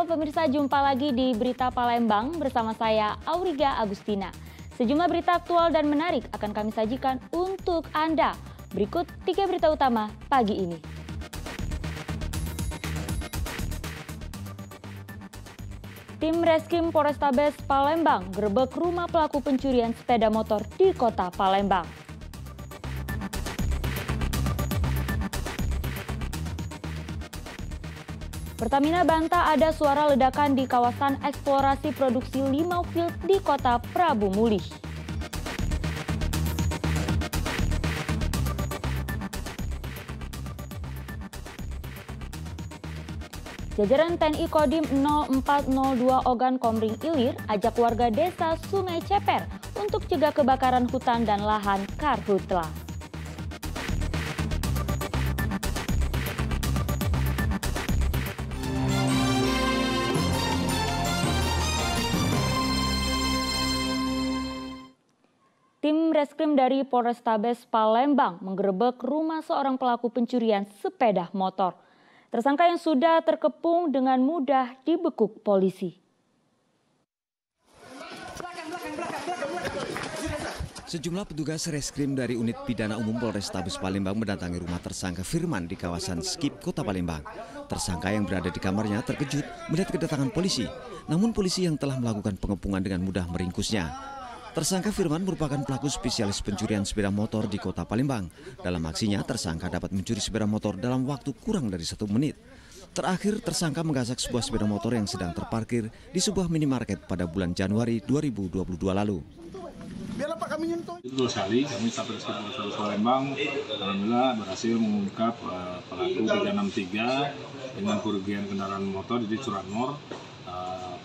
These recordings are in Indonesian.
pemirsa, jumpa lagi di Berita Palembang bersama saya Auriga Agustina. Sejumlah berita aktual dan menarik akan kami sajikan untuk Anda. Berikut 3 berita utama pagi ini. Tim Reskrim Polrestabes Palembang gerebek rumah pelaku pencurian sepeda motor di kota Palembang. Pertamina bantah ada suara ledakan di kawasan eksplorasi produksi Limau Field di kota Prabu Mulih. Jajaran TNI Kodim 0402 Ogan Komering Ilir ajak warga desa Sungai Ceper untuk cegah kebakaran hutan dan lahan karhutla. Tim Reskrim dari Polrestabes Palembang menggerebek rumah seorang pelaku pencurian sepeda motor. Tersangka yang sudah terkepung dengan mudah dibekuk polisi. Sejumlah petugas reskrim dari Unit Pidana Umum Polrestabes Palembang mendatangi rumah tersangka Firman di kawasan Skip, Kota Palembang. Tersangka yang berada di kamarnya terkejut melihat kedatangan polisi. Namun polisi yang telah melakukan pengepungan dengan mudah meringkusnya. Tersangka Firman merupakan pelaku spesialis pencurian sepeda motor di Kota Palembang. Dalam aksinya, tersangka dapat mencuri sepeda motor dalam waktu kurang dari 1 menit. Terakhir, tersangka menggasak sebuah sepeda motor yang sedang terparkir di sebuah minimarket pada bulan Januari 2022 lalu. Betul sekali, kami Satreskrim Polrestabes Palembang alhamdulillah berhasil mengungkap pelaku 363 dengan kerugian kendaraan motor di curanmor.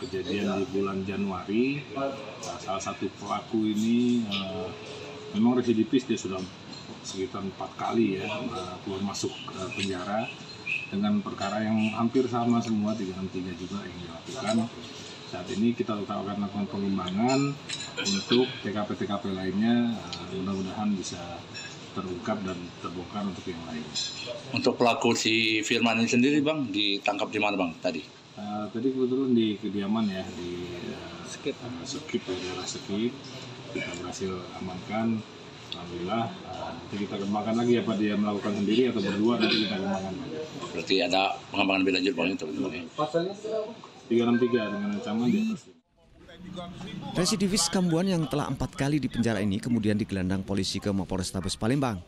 Kejadian di bulan Januari, salah satu pelaku ini memang residivis, dia sudah sekitar 4 kali ya keluar masuk penjara dengan perkara yang hampir sama semua, 363 juga yang dilakukan. Saat ini kita akan lakukan pengembangan untuk TKP-TKP lainnya, mudah-mudahan bisa terungkap dan terbongkar untuk yang lain. Untuk pelaku si Firman ini sendiri Bang, ditangkap di mana Bang tadi? Tadi kebetulan di kediaman ya, di Skip ya, daerah Skip. Kita berhasil amankan, alhamdulillah. Nanti kita kembangkan lagi apa dia melakukan sendiri atau berdua, nanti kita kembangkan. Berarti ada pengembangan lebih lanjut Bang itu? Pasalnya 363 dengan ancaman di atas. Residivis Kambuan yang telah 4 kali di penjara ini kemudian digelandang polisi ke Mapolrestabes Palembang.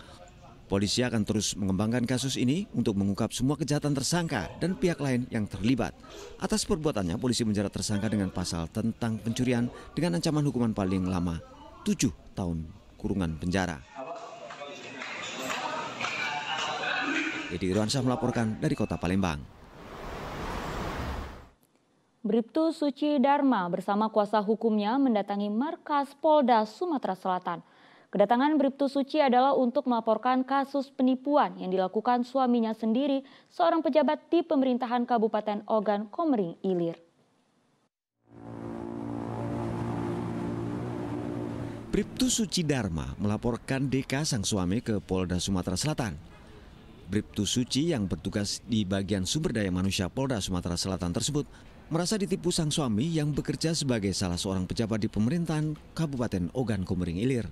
Polisi akan terus mengembangkan kasus ini untuk mengungkap semua kejahatan tersangka dan pihak lain yang terlibat. Atas perbuatannya, polisi menjerat tersangka dengan pasal tentang pencurian dengan ancaman hukuman paling lama 7 tahun kurungan penjara. Edi Irwansyah melaporkan dari Kota Palembang. Bribtu Suci Dharma bersama kuasa hukumnya mendatangi markas Polda Sumatera Selatan. Kedatangan Bribtu Suci adalah untuk melaporkan kasus penipuan yang dilakukan suaminya sendiri, seorang pejabat di pemerintahan Kabupaten Ogan Komering Ilir. Bribtu Suci Dharma melaporkan DK sang suami ke Polda Sumatera Selatan. Bribtu Suci yang bertugas di bagian sumber daya manusia Polda Sumatera Selatan tersebut merasa ditipu sang suami yang bekerja sebagai salah seorang pejabat di pemerintahan Kabupaten Ogan Komering Ilir.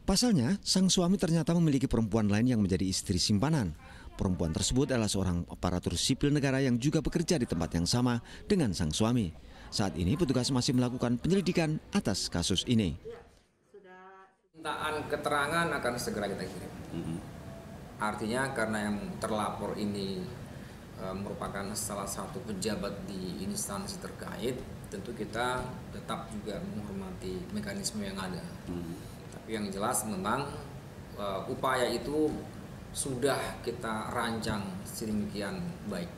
Pasalnya, sang suami ternyata memiliki perempuan lain yang menjadi istri simpanan. Perempuan tersebut adalah seorang aparatur sipil negara yang juga bekerja di tempat yang sama dengan sang suami. Saat ini petugas masih melakukan penyelidikan atas kasus ini. Permintaan keterangan akan segera kita kirim. Artinya karena yang terlapor ini merupakan salah satu pejabat di instansi terkait, tentu kita tetap juga menghormati mekanisme yang ada. Tapi yang jelas memang upaya itu sudah kita rancang sedemikian baik,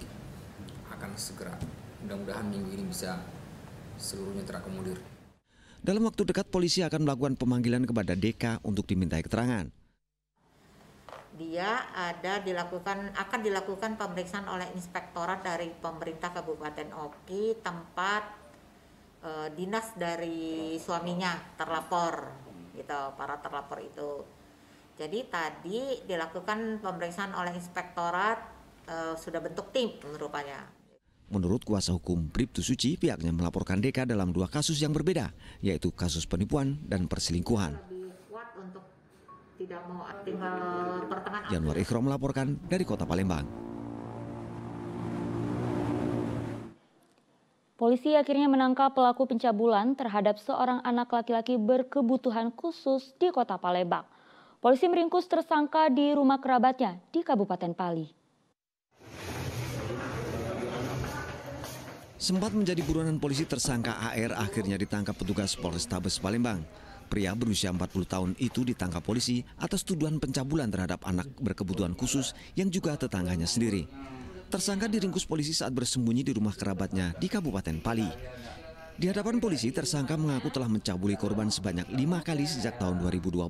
akan segera. Mudah-mudahan minggu ini bisa seluruhnya terakomodir. Dalam waktu dekat polisi akan melakukan pemanggilan kepada DK untuk dimintai keterangan. Dia akan dilakukan pemeriksaan oleh inspektorat dari pemerintah Kabupaten Oki, tempat dinas dari suaminya terlapor, gitu, para terlapor itu. Jadi tadi dilakukan pemeriksaan oleh inspektorat, sudah bentuk tim rupanya. Menurut kuasa hukum Bribtu Suci, pihaknya melaporkan DK dalam 2 kasus yang berbeda, yaitu kasus penipuan dan perselingkuhan. Januar Ikhrom melaporkan dari Kota Palembang. Polisi akhirnya menangkap pelaku pencabulan terhadap seorang anak laki-laki berkebutuhan khusus di Kota Palembang. Polisi meringkus tersangka di rumah kerabatnya di Kabupaten Pali. Sempat menjadi buronan polisi, tersangka AR akhirnya ditangkap petugas Polrestabes Palembang. Pria berusia 40 tahun itu ditangkap polisi atas tuduhan pencabulan terhadap anak berkebutuhan khusus yang juga tetangganya sendiri. Tersangka diringkus polisi saat bersembunyi di rumah kerabatnya di Kabupaten Pali. Di hadapan polisi, tersangka mengaku telah mencabuli korban sebanyak 5 kali sejak tahun 2020.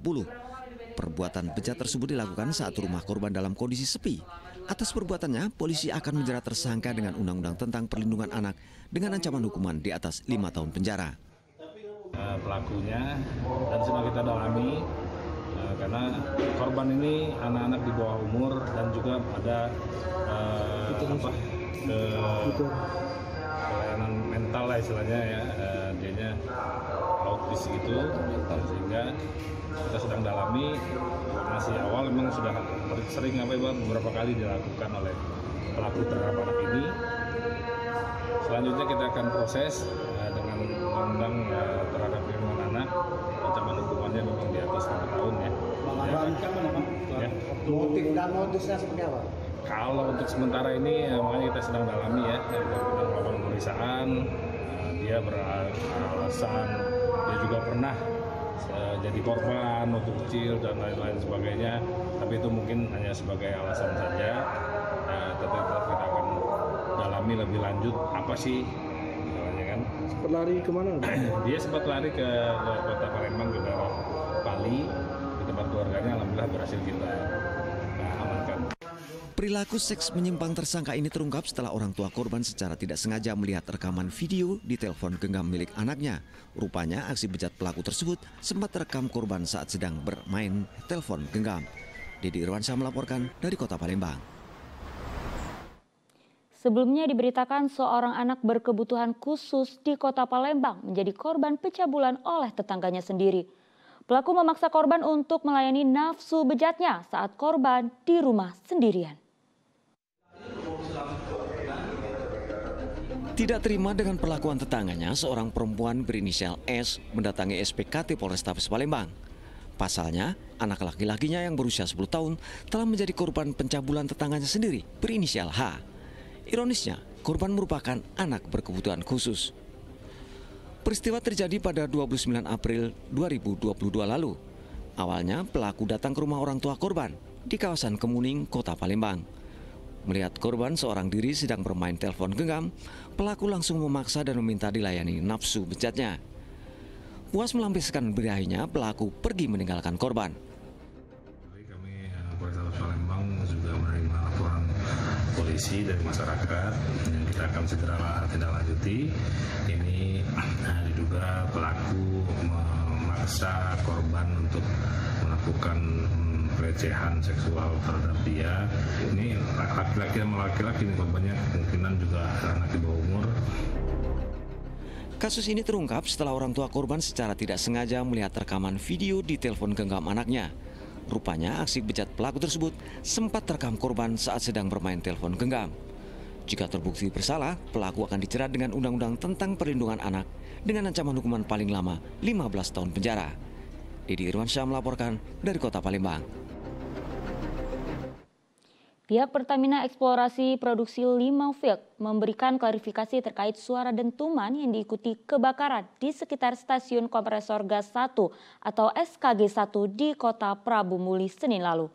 Perbuatan bejat tersebut dilakukan saat rumah korban dalam kondisi sepi. Atas perbuatannya, polisi akan menjerat tersangka dengan Undang-Undang tentang Perlindungan Anak dengan ancaman hukuman di atas 5 tahun penjara. Pelakunya dan sedang kita dalami karena korban ini anak-anak di bawah umur dan juga ada kelainan mental lah istilahnya ya, dianya autis gitu, sehingga kita sedang dalami. Masih awal memang sudah sering beberapa kali dilakukan oleh pelaku terhadap anak ini. Selanjutnya kita akan proses dengan undang-undang terhadap perlindungan anak. Ancaman hukumannya memang di atas 5 tahun ya. Motif dan modusnya seperti apa? Kalau untuk sementara ini makanya kita sedang dalami ya, kita melakukan pemeriksaan. Dia beralasan dia juga pernah jadi korban waktu kecil dan lain-lain sebagainya, tapi itu mungkin hanya sebagai alasan saja. Tapi kita akan dalami lebih lanjut apa sih namanya kan. Sempat lari kemana? Dia sempat lari ke Kota Palembang, ke daerah Pali, di tempat keluarganya. Alhamdulillah berhasil kita amankan. Perilaku seks menyimpang tersangka ini terungkap setelah orang tua korban secara tidak sengaja melihat rekaman video di telepon genggam milik anaknya. Rupanya aksi bejat pelaku tersebut sempat terekam korban saat sedang bermain telepon genggam. Dedy Irwansyah melaporkan dari Kota Palembang. Sebelumnya diberitakan seorang anak berkebutuhan khusus di Kota Palembang menjadi korban pencabulan oleh tetangganya sendiri. Pelaku memaksa korban untuk melayani nafsu bejatnya saat korban di rumah sendirian. Tidak terima dengan perlakuan tetangganya, seorang perempuan berinisial S mendatangi SPKT Polrestabes Palembang. Pasalnya, anak laki-lakinya yang berusia 10 tahun telah menjadi korban pencabulan tetangganya sendiri berinisial H. Ironisnya, korban merupakan anak berkebutuhan khusus. Peristiwa terjadi pada 29 April 2022 lalu. Awalnya, pelaku datang ke rumah orang tua korban di kawasan Kemuning, Kota Palembang. Melihat korban seorang diri sedang bermain telepon genggam, pelaku langsung memaksa dan meminta dilayani nafsu bejatnya. Puas melampiaskan birahinya, pelaku pergi meninggalkan korban. Kami Polrestabes Palembang juga menerima laporan polisi dari masyarakat yang kita akan segera tindak lanjuti. Ini diduga pelaku memaksa korban untuk melakukan pelecehan seksual terhadap dia. Ini laki-laki sama laki-laki, ini korbannya kemungkinan juga anak di bawah umur. Kasus ini terungkap setelah orang tua korban secara tidak sengaja melihat rekaman video di telepon genggam anaknya. Rupanya aksi bejat pelaku tersebut sempat terekam korban saat sedang bermain telepon genggam. Jika terbukti bersalah, pelaku akan dijerat dengan Undang-Undang tentang Perlindungan Anak dengan ancaman hukuman paling lama 15 tahun penjara. Dedy Irwansyah melaporkan dari Kota Palembang. Pihak Pertamina Eksplorasi Produksi Limaufield memberikan klarifikasi terkait suara dentuman yang diikuti kebakaran di sekitar stasiun kompresor gas 1 atau SKG 1 di Kota Prabu Muli Senin lalu.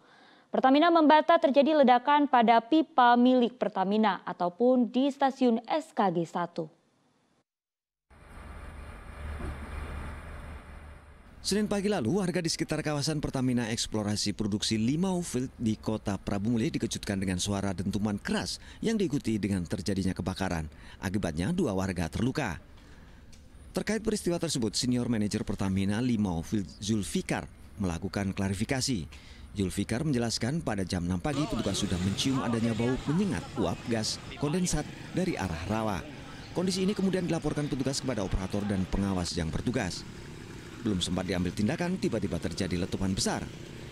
Pertamina membantah terjadi ledakan pada pipa milik Pertamina ataupun di stasiun SKG 1. Senin pagi lalu, warga di sekitar kawasan Pertamina Eksplorasi Produksi Limaufield di Kota Prabu Muli dikejutkan dengan suara dentuman keras yang diikuti dengan terjadinya kebakaran. Akibatnya 2 warga terluka. Terkait peristiwa tersebut, Senior Manajer Pertamina Limaufield Zulfikar melakukan klarifikasi. Zulfikar menjelaskan pada jam 6 pagi petugas sudah mencium adanya bau menyengat uap gas kondensat dari arah rawa. Kondisi ini kemudian dilaporkan petugas kepada operator dan pengawas yang bertugas. Belum sempat diambil tindakan, tiba-tiba terjadi letupan besar.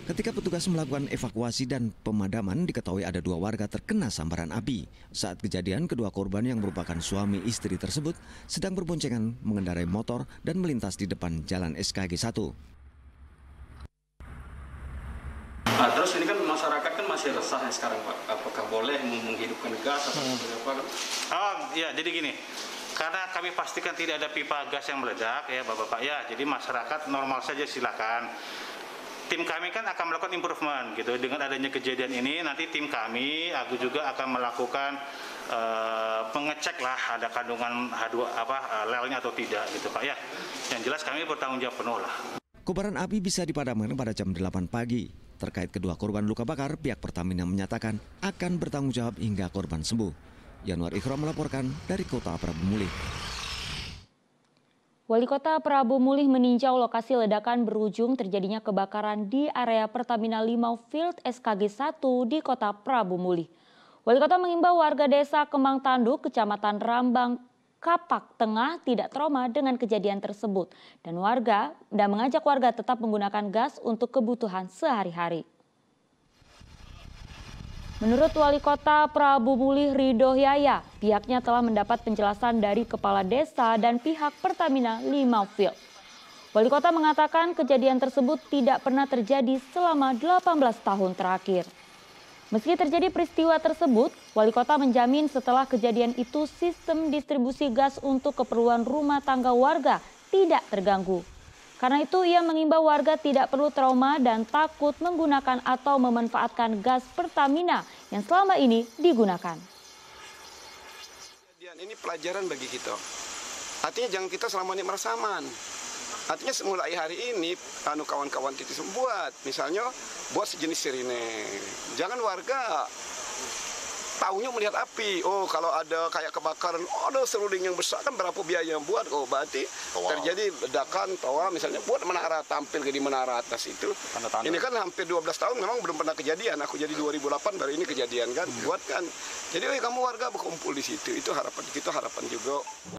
Ketika petugas melakukan evakuasi dan pemadaman, diketahui ada 2 warga terkena sambaran api. Saat kejadian, kedua korban yang merupakan suami istri tersebut sedang berboncengan mengendarai motor dan melintas di depan jalan SKG 1. Nah, terus ini kan masyarakat kan masih resah ya sekarang Pak. Apakah boleh menghidupkan gas atau seperti apa kan? Ya, jadi gini. Karena kami pastikan tidak ada pipa gas yang meledak ya Bapak-bapak ya. Jadi masyarakat normal saja silakan. Tim kami kan akan melakukan improvement gitu. Dengan adanya kejadian ini nanti tim kami aku juga akan melakukan pengecek lah ada kandungan lelnya atau tidak gitu Pak ya. Yang jelas kami bertanggung jawab penuh lah. Kobaran api bisa dipadamkan pada jam 8 pagi. Terkait kedua korban luka bakar, pihak Pertamina menyatakan akan bertanggung jawab hingga korban sembuh. Yanuar Ikhram melaporkan dari Kota Prabu Mulih. Wali Kota Prabu Mulih meninjau lokasi ledakan berujung terjadinya kebakaran di area Pertamina Limau Field SKG 1 di Kota Prabu Mulih. Wali Kota mengimbau warga desa Kemang Tanduk, Kecamatan Rambang, Kapak Tengah tidak trauma dengan kejadian tersebut dan mengajak warga tetap menggunakan gas untuk kebutuhan sehari-hari. Menurut Wali Kota Prabu Mulih Ridho Yaya, pihaknya telah mendapat penjelasan dari Kepala Desa dan pihak Pertamina Limau Field. Wali Kota mengatakan kejadian tersebut tidak pernah terjadi selama 18 tahun terakhir. Meski terjadi peristiwa tersebut, Wali Kota menjamin setelah kejadian itu sistem distribusi gas untuk keperluan rumah tangga warga tidak terganggu. Karena itu ia mengimbau warga tidak perlu trauma dan takut menggunakan atau memanfaatkan gas Pertamina yang selama ini digunakan. Ini pelajaran bagi kita. Artinya jangan kita selama ini merasa aman. Artinya mulai hari ini kawan-kawan kita buat, misalnya buat sejenis sirine. Jangan warga tahunya melihat api. Oh, kalau ada kayak kebakaran, ada seruding yang besar kan berapa biaya yang buat? Oh, berarti terjadi ledakan, tawa misalnya buat menara, tampil di menara atas itu. Tanda-tanda. Ini kan hampir 12 tahun memang belum pernah kejadian. Aku jadi 2008 baru ini kejadian kan, buat kan. Jadi kamu warga berkumpul di situ. Itu harapan kita, harapan juga.